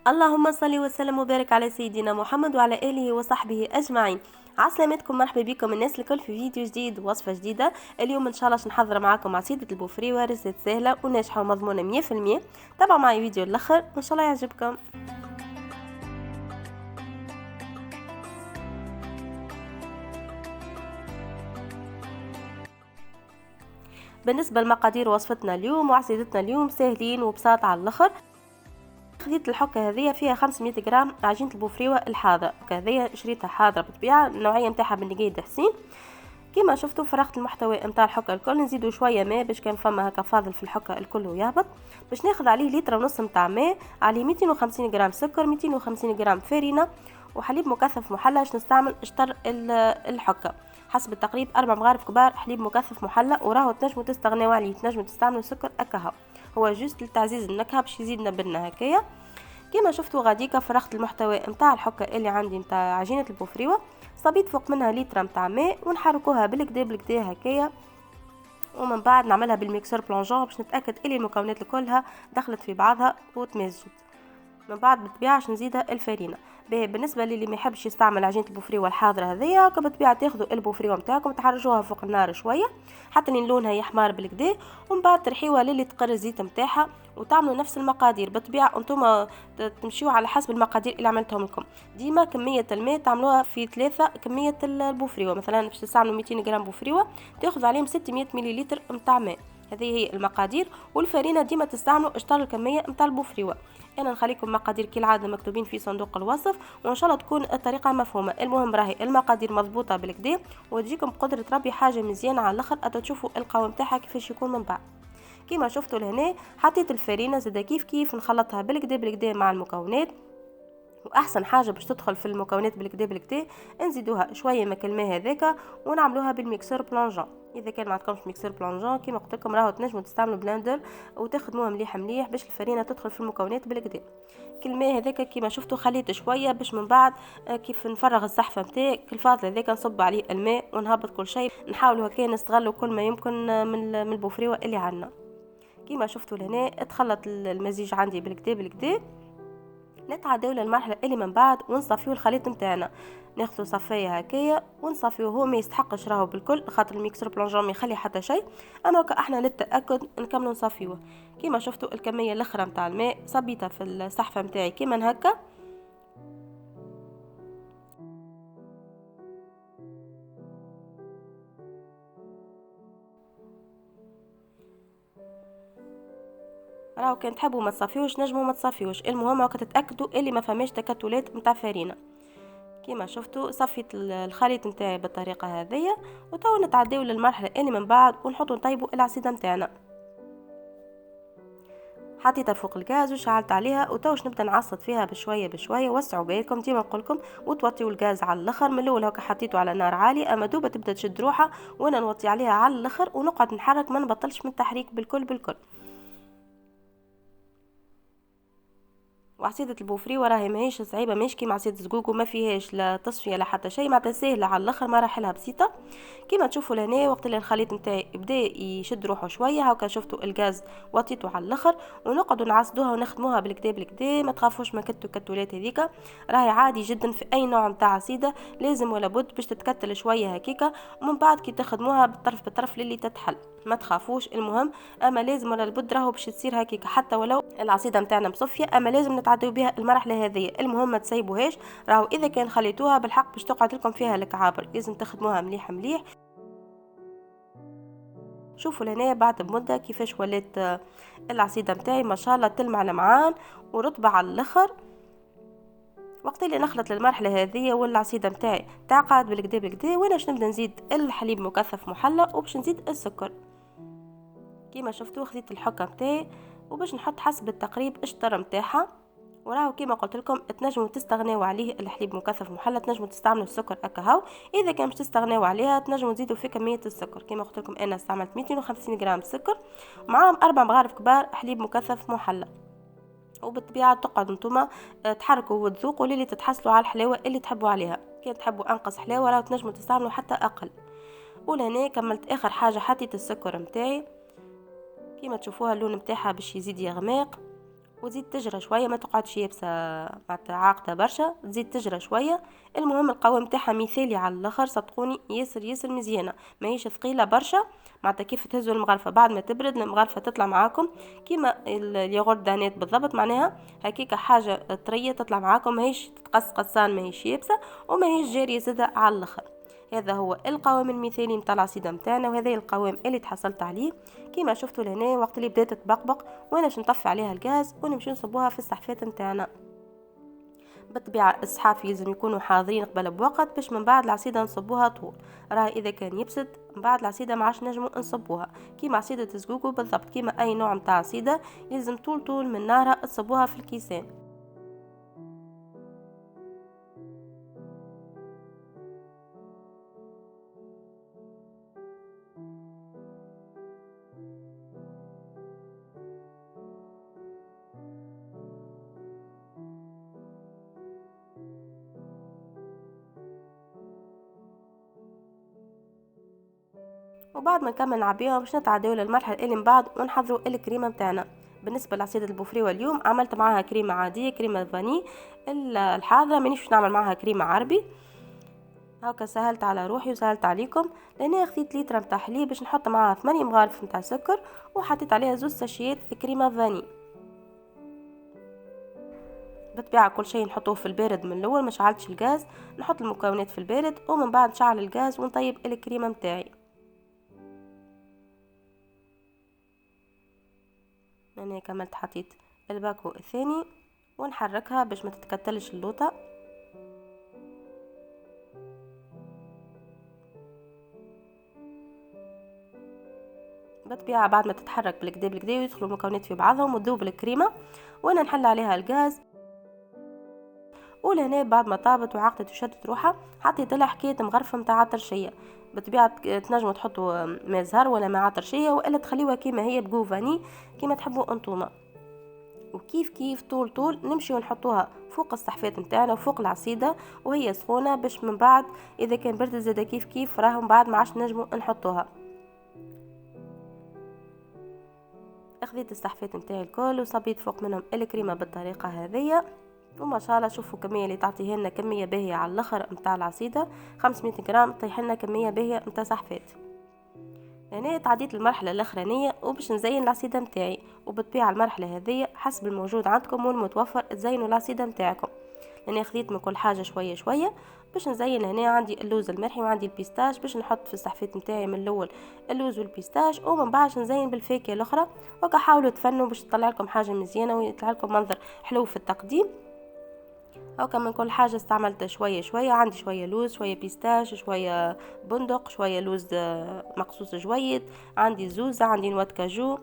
اللهم صل وسلم وبارك على سيدنا محمد وعلى آله وصحبه أجمعين. عسلامتكم، مرحبا بكم الناس الكل في فيديو جديد ووصفة جديدة. اليوم إن شاء الله نحضر معاكم عصيدة البوفري، ريسيت سهلة وناجحة ومضمونة 100%. تابعوا معي فيديو الآخر وإن شاء الله يعجبكم. بالنسبة لمقادير وصفتنا اليوم وعصيدتنا اليوم سهلين وبساط على الآخر. خديت الحكة هذية فيها 500 جرام عجينة البوفريوة الحاضرة، هذية شريتها حاضرة بالطبيعة، النوعية متاعها بالنقيد حسين. كيما شفتوا فرغت المحتوى نتاع الحكة الكل، نزيدوا شوية ماء باش كان فما هكا فاضل في الحكة الكل يهبط. باش ناخذ عليه لتر ونص نتاع ماء، عليه 250 جرام سكر، 250 جرام فرينة وحليب مكثف محلى. باش نستعمل شطر الحكة حسب التقريب 4 مغارف كبار حليب مكثف محلى، وراهو تنجموا تستغنيوا عليه، تنجموا تستعملوا سكر اكاهو، هو جوست لتعزيز النكهه باش يزيدنا بنا هكايا. كما شفتوا غاديكا فرغت المحتوى نتاع الحكه اللي عندي نتاع عجينه البوفريوه، صبيت فوق منها لتر نتاع ماء ونحركوها بالكدا بالكدا هكايا، ومن بعد نعملها بالميكسور بلونجون باش نتاكد اللي المكونات كلها دخلت في بعضها وتمزجت. من بعد بالطبيعه باش نزيدها الفرينه. بالنسبه للي ما يحبش يستعمل عجينه البوفريوه الحاضره هذيا، بالطبيعه تاخذوا البوفريوه نتاعكم تحرجوها فوق النار شويه حتى لين لونها يحمر بالكدا، ومن بعد ترحيوها للي تقر الزيت نتاعها، وتعملوا نفس المقادير. بالطبيعه انتم تمشيوا على حسب المقادير اللي عملتهم لكم. ديما كميه الماء تعملوها في 3 كميه البوفريوه، مثلا باش تستعملوا 200 جرام بوفريوه تاخذ عليهم 600 مليلتر نتاع ماء، هذه هي المقادير. والفرينه ديما تستعملوا اشطر الكميه نتاع البوفريوه. انا نخليكم مقادير كالعاده مكتوبين في صندوق الوصف، وان شاء الله تكون الطريقه مفهومه. المهم راهي المقادير مضبوطه بالكدا، وتجيكم بقدره ربي حاجه مزيانه على الاخر، تشوفوا القوام تاعها كيفاش يكون من بعد. كيما شفتوا لهنا حطيت الفرينه زاده كيف كيف نخلطها بالكدا بالكدا مع المكونات. واحسن حاجه باش تدخل في المكونات بالكدا بالكدا نزيدوها شويه من الماء هذاك ونعملوها بالميكسور بلونجون. اذا كان ما عندكمش ميكسور بلونجون كيما قلت لكم راهو تنجموا تستعملوا بلندر وتخدموها مليح مليح باش الفرينه تدخل في المكونات بالكدا. الماء هذاك كيما شفتوا خليت شويه باش من بعد كيف نفرغ الصحفه نتاعي الفاضل هذاك نصب عليه الماء ونهبط كل شيء. نحاولوا هكا نستغلوا كل ما يمكن من البوفريوه اللي عندنا. كيما شفتوا لهنا اتخلط المزيج عندي بالكدا بالكدا. نتعداو للمرحله اللي من بعد ونصفيو الخليط نتاعنا، ناخذ صفايه هكايا ونصفيوه. هو ما يستحقش راهو بالكل خاطر الميكسر بلونجون ما يخلي حتى شيء، اما احنا للتاكد نكملوا نصفيوه. كيما شفتوا الكميه الاخرى نتاع الماء صبيتها في الصحفه نتاعي كيما هكا. راهو كان تحبوا ما تصفيوش نجموا ما تصفيوش، المهم راكم تتاكدوا اللي ما فماش تكتلات نتاع فرينه. كما شفتوا صفيت الخليط نتاعي بالطريقه هذه، وتو نتعداو للمرحله اللي من بعد ونحطوا نطيبوا العصيده نتاعنا. حطيتها فوق الغاز وشعلت عليها، وتوش نبدا نعصط فيها بشويه بشويه. وسعوا بالكم ديما نقولكم وتوطيوا الغاز على الاخر. من الاول هكا حطيته على نار عاليه، اما دوبه تبدا تشد روحها وانا نوطي عليها على الاخر ونقعد نحرك، ما نبطلش من التحريك بالكل بالكل. وعصيدة البوفري وراهي ماهيش صعيبه، ماهيش كيما عصيدة الزقوق وما فيهاش لا تصفيه لا حتى شيء، معناتها سهله على الاخر، مراحلها بسيطه. كيما تشوفوا لهنا وقت اللي الخليط نتاعي بدا يشد روحه شويه هكا، شفتوا الغاز وطيته على الاخر، ونقعدوا نعصدوها ونخدموها بالكدا بالكدا. ما تخافوش ما كتولات هذيك، راهي عادي جدا في اي نوع نتاع عصيده لازم ولا بد باش تتكتل شويه هكيكا، ومن بعد كي تخدموها بالطرف بالطرف للي تتحل. ما تخافوش المهم، اما لازم ولا البد راهو باش تصير هكيكا حتى ولو العصيده نتاعنا مصفيه، اما لازم نتعدوا بها المرحله هذه. المهم ما تسيبوهاش، راهو اذا كان خليتوها بالحق باش تقعد لكم فيها الكعابر، لازم تخدموها مليح مليح. شوفوا لهنا بعد بمده كيفاش ولات العصيده نتاعي ما شاء الله تلمع لمعان ورطبه على الاخر. وقت اللي نخلط للمرحله هذه والعصيده نتاعي تعقد بالكدا بالكدا، وانا باش نبدا نزيد الحليب مكثف محلى وباش نزيد السكر. كيما شفتوا خديت الحكه نتاعي وباش نحط حسب التقريب الشطر نتاعها. وراهو كيما قلت لكم تنجموا تستغنيوا عليه الحليب مكثف محلى، تنجموا تستعملوا السكر اكاهو. اذا كان باش تستغنيوا عليها تنجموا تزيدوا في كميه السكر. كيما قلت لكم انا استعملت 250 غرام سكر معاهم 4 مغارف كبار حليب مكثف محلى. وبالطبيعه تقعدوا نتوما تحركوا وتذوقوا للي تتحصلوا على الحلاوه اللي تحبوا عليها. كان تحبوا انقص حلاوه راهو تنجموا تستعملوا حتى اقل. ولهنا كملت اخر حاجه حطيت السكر نتاعي، كيما تشوفوها اللون نتاعها باش يزيد يغماق. وتزيد تجرى شويه، ما تقعدش يابسه معناتها عاقده برشا، تزيد تجرى شويه. المهم القوام تاعها مثالي على الاخر، صدقوني ياسر ياسر مزيانه، ماهيش ثقيله برشا. معناتها كيف تهزوا المغرفه بعد ما تبرد المغرفه تطلع معاكم كيما الياغورت دانيت بالضبط، معناها هكيكه حاجه طريه تطلع معاكم، ماهيش تتقص قصان، ماهيش يابسه وماهيش جاريه زاده على الاخر. هذا هو القوام المثالي متاع العصيده متاعنا، وهذا القوام اللي تحصلت عليه كيما شفتوا لهنا. وقت اللي بدات تبقبق وانا باش نطفي عليها الغاز ونمشي نصبوها في السحفات متاعنا. بالطبيعه السحاف لازم يكونوا حاضرين قبل بوقت باش من بعد العصيده نصبوها طول. راه اذا كان يبسد من بعد العصيده ما عادش نجموا نصبوها. كيما عصيده الزقوق بالضبط، كيما اي نوع متاع عصيده لازم طول من نارها تصبوها في الكيسان. وبعد ما نكمل نعبيها باش نتعداو للمرحله اللي من بعد ونحضروا الكريمه متاعنا. بالنسبه لعصيده البوفري واليوم عملت معاها كريمه عاديه، كريمه فاني الحاضره، مانيش باش نعمل معاها كريمه عربي. هاكا سهلت على روحي وسهلت عليكم. لاني خديت لتر متاع حليب باش نحط معاها 8 مغارف متاع سكر، وحطيت عليها 2 ساشيات كريمه فاني. بالطبيعه كل شيء نحطوه في البارد من الاول، ما شعلتش الغاز، نحط المكونات في البارد ومن بعد نشعل الغاز ونطيب الكريمه متاعي. انا كملت حطيت الباكو الثاني ونحركها باش ما تتكتلش اللوطه. بالطبيعه بعد ما تتحرك بالكدا بالكدا ويدخلوا المكونات في بعضهم وتذوب الكريمه، وانا نحل عليها الغاز. ولهنا بعد ما طابت وعقدت وشدت روحها حطيت لها حكايه مغرفه متاع عطرشيه. بالطبيعه تنجموا تحطوا ماء زهر ولا ماء عطرشيه، والا تخليوها كيما هي بجو فاني كيما تحبوا انتوما. وكيف كيف طول نمشي ونحطوها فوق الصحفات نتاعنا وفوق العصيده وهي سخونه، باش من بعد اذا كان برد زاده كيف كيف راهم بعد ما عادش نجموا نحطوها. اخذت الصحفات نتاعي الكل وصبيت فوق منهم الكريمه بالطريقه هذه. وما شاء الله شوفوا الكميه اللي تعطيه لنا كميه باهيه على الاخر نتاع العصيده، 500 غرام طيح لنا كميه باهيه نتاع صحفات. هنا تعديت المرحله الاخرانيه وباش نزين العصيده نتاعي. وبالطبيعه المرحله هذه حسب الموجود عندكم والمتوفر تزينوا العصيده نتاعكم. لاني خذيت من كل حاجه شويه شويه باش نزين. هنا عندي اللوز المرحي وعندي البيستاش باش نحط في الصحفات نتاعي من الاول اللوز والبيستاش، ومن بعد نزين بالفاكهه الاخرى. وكا حاولوا تفنوا باش تطلع لكم حاجه مزيانه ويطلع لكم منظر حلو في التقديم. هاكا من كل حاجه استعملت شويه شويه، عندي شويه لوز شويه بيستاش شويه بندق شويه لوز مقصوص جويد، عندي زوزه عندي نواه كاجو،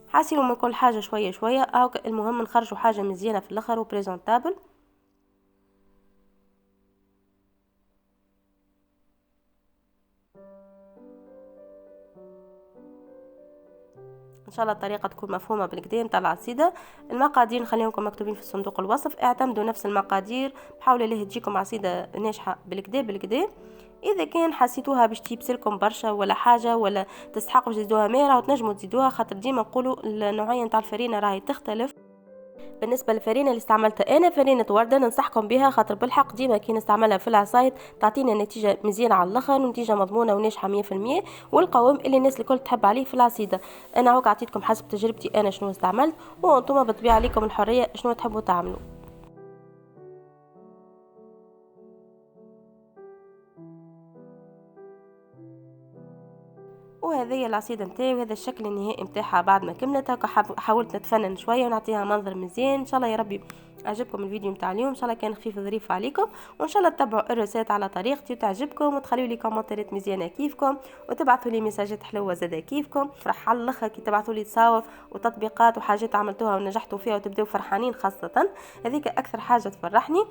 حاسيلو من كل حاجه شويه شويه. هاكا المهم نخرجوا حاجه مزيانه في الاخر وبريزونتابل. ان شاء الله الطريقه تكون مفهومه بالكدا نتاع العصيده. المقادير نخليهم مكتوبين في صندوق الوصف، اعتمدوا نفس المقادير، حاولوا ليه تجيكم عصيده ناجحه بالكدا. اذا كان حسيتوها باش تيبسلكم برشا ولا حاجه ولا تستحقوا تزيدوها ماء وتنجموا تزيدوها، خاطر ديما نقولوا النوعيه نتاع الفرينه راهي تختلف. بالنسبه للفرينه اللي استعملتها انا فرينه ورده ننصحكم بها، خاطر بالحق ديما كي نستعملها في العصايد تعطينا نتيجه مزيانه على الاخر ونتيجه مضمونه وناجحه 100%، والقوام اللي الناس الكل تحب عليه في العصيده. انا هوك عطيتكم حسب تجربتي انا شنو استعملت، وانتم بالطبيعه عليكم الحريه شنو تحبوا تعملوا. وهذه هي العصيده نتاعي وهذا الشكل النهائي نتاعها بعد ما كملت. هكا حاولت نتفنن شويه ونعطيها منظر مزيان. ان شاء الله يا ربي عجبكم الفيديو نتاع اليوم، ان شاء الله كان خفيف ظريف عليكم، وان شاء الله تتبعوا الرسالة على طريقتي وتعجبكم وتخليوا لي كومنتات مزيانه كيفكم وتبعثوا لي مساجات حلوه زاده كيفكم. فرح على الاخر كي تبعثوا لي تصاور وتطبيقات وحاجات عملتوها ونجحتوا فيها وتبداو فرحانين، خاصه هذيك اكثر حاجه تفرحني.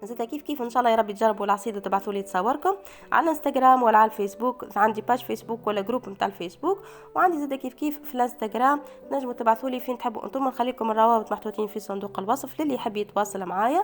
زيدا كيف ان شاء الله يا ربي تجربوا العصيده وتبعثوا لي تصوركم على الانستغرام ولا على الفيسبوك، عندي باج فيسبوك ولا جروب نتاع الفيسبوك، وعندي زيدا كيف في الانستغرام تنجموا تبعثوا لي فين تحبوا انتم، نخليكم الروابط محطوطين في صندوق الوصف للي يحب يتواصل معايا.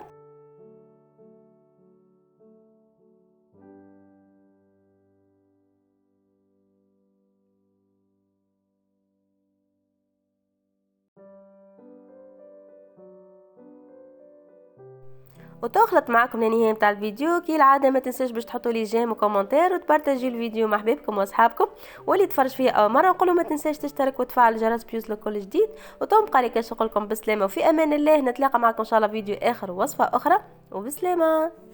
وتوصلت معكم لنهاية متاع الفيديو. كي العادة ما تنساش باش تحطوا لي جيم وكومنتير وتبارطاجيو الفيديو مع حبايبكم واصحابكم، واللي تفرج فيه اول مره نقولوا ما تنساش تشترك وتفعل الجرس بيوصلك كل جديد. وتوم بقالي كاش نقولكم بسلامه وفي امان الله. نتلاقى معكم ان شاء الله فيديو اخر ووصفه اخرى، وبسلامه.